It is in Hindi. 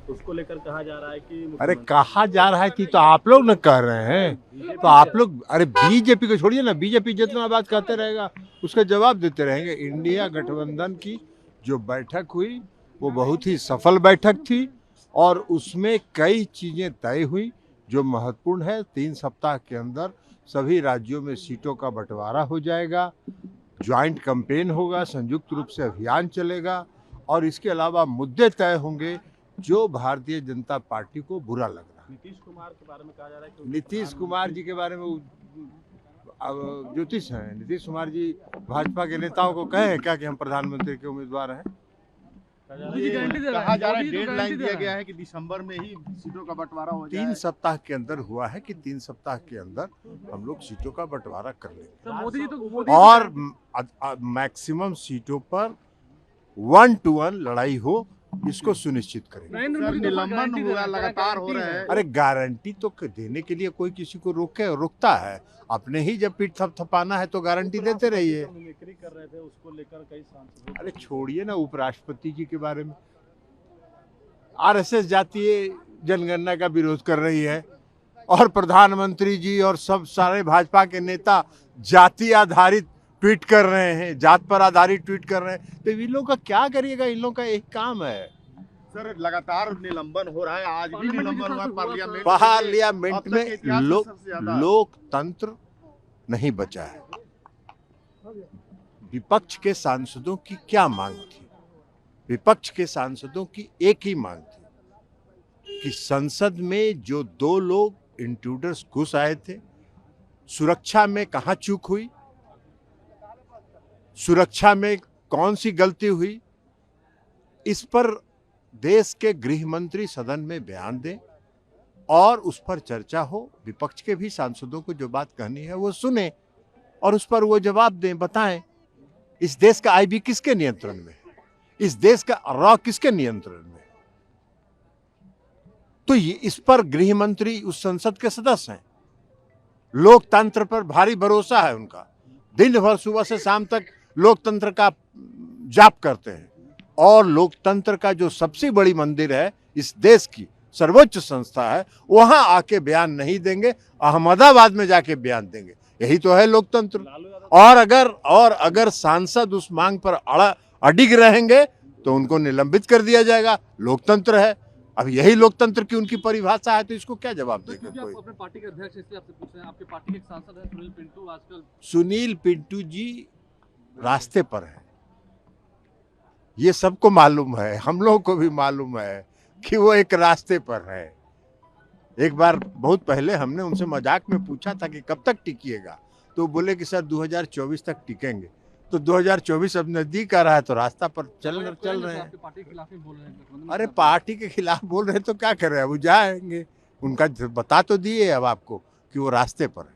उसको लेकर कहा जा रहा है कि अरे कहा जा रहा है कि तो आप लोग न कह रहे हैं, तो आप लोग अरे बीजेपी को छोड़िए ना, बीजेपी जितना बात कहते रहेगा उसका जवाब देते रहेंगे। इंडिया गठबंधन की जो बैठक हुई वो बहुत ही सफल बैठक थी और उसमें कई चीजें तय हुई जो महत्वपूर्ण है। 3 सप्ताह के अंदर सभी राज्यों में सीटों का बंटवारा हो जाएगा, ज्वाइंट कैंपेन होगा, संयुक्त रूप से अभियान चलेगा और इसके अलावा मुद्दे तय होंगे जो भारतीय जनता पार्टी को बुरा लग रहा है। नीतीश कुमार के बारे में कहा जा रहा है कि नीतीश कुमार जी के बारे में ज्योतिष हैं। नीतीश कुमार जी भाजपा के नेताओं को कहे हैं क्या कि हम प्रधानमंत्री के उम्मीदवार हैं? कहा जा रहा है डेडलाइन दिया गया है कि दिसंबर में ही सीटों का बंटवारा हो जाए। 3 सप्ताह के अंदर हुआ है कि 3 सप्ताह के अंदर हम लोग सीटों का बंटवारा कर लेंगे मोदी जी तो और मैक्सिमम सीटों पर 1 to 1 लड़ाई हो, इसको सुनिश्चित करेंगे। सर निलंबन हुआ लगातार हो रहा है। अरे गारंटी तो देने के लिए कोई किसी को रोकता है? अपने ही जब पीठ थपथपाना है तो गारंटी देते रहिए। मिमिक्री कर रहे थे, उसको लेकर कई सांसद। अरे छोड़िए ना उपराष्ट्रपति जी के बारे में। आरएसएस जातीय जनगणना का विरोध कर रही है और प्रधानमंत्री जी और सब सारे भाजपा के नेता जाति आधारित ट्वीट कर रहे हैं, जात पर आधारित ट्वीट कर रहे हैं। तो इन लोगों का क्या करिएगा? इन लोगों का एक काम है। सर लगातार निलंबन हो रहा है, आज भी निलंबन हुआ पार्लियामेंट में लोकतंत्र नहीं बचा है। विपक्ष के सांसदों की क्या मांग थी? विपक्ष के सांसदों की एक ही मांग थी कि संसद में जो 2 लोग इंट्रूडर्स घुस आए थे, सुरक्षा में कहां चूक हुई, सुरक्षा में कौन सी गलती हुई, इस पर देश के गृह मंत्री सदन में बयान दें और उस पर चर्चा हो। विपक्ष के भी सांसदों को जो बात कहनी है वो सुने और उस पर वो जवाब दें, बताएं। इस देश का आईबी किसके नियंत्रण में है? इस देश का रॉ किसके नियंत्रण में है? तो ये इस पर गृह मंत्री उस संसद के सदस्य हैं। लोकतंत्र पर भारी भरोसा है उनका। दिन भर सुबह से शाम तक लोकतंत्र का जाप करते हैं और लोकतंत्र का जो सबसे बड़ी मंदिर है, इस देश की सर्वोच्च संस्था है, वहां आके बयान नहीं देंगे, अहमदाबाद में जाके बयान देंगे। यही तो है लोकतंत्र। और अगर सांसद उस मांग पर अडिग रहेंगे तो उनको निलंबित कर दिया जाएगा। लोकतंत्र है। अब यही लोकतंत्र की उनकी परिभाषा है, तो इसको क्या जवाब देगा कोई? अपने पार्टी के अध्यक्ष इसलिए आपसे पूछ रहे हैं, आपके पार्टी के एक सांसद हैं सुनील पिंटू, आजकल सुनील पिंटू जी रास्ते पर है, ये सबको मालूम है, हम लोगों को भी मालूम है कि वो एक रास्ते पर है। एक बार बहुत पहले हमने उनसे मजाक में पूछा था कि कब तक टिकिएगा, तो बोले कि सर 2024 तक टिकेंगे। तो 2024 अब नजदीक आ रहा है तो रास्ता पर चल रहे हैं। पार्टी के खिलाफ ही बोल रहे हैं। अरे पार्टी के खिलाफ बोल रहे हैं तो क्या कर रहे हैं? वो जाएंगे, उनका बता तो दिए अब आपको कि वो रास्ते पर है।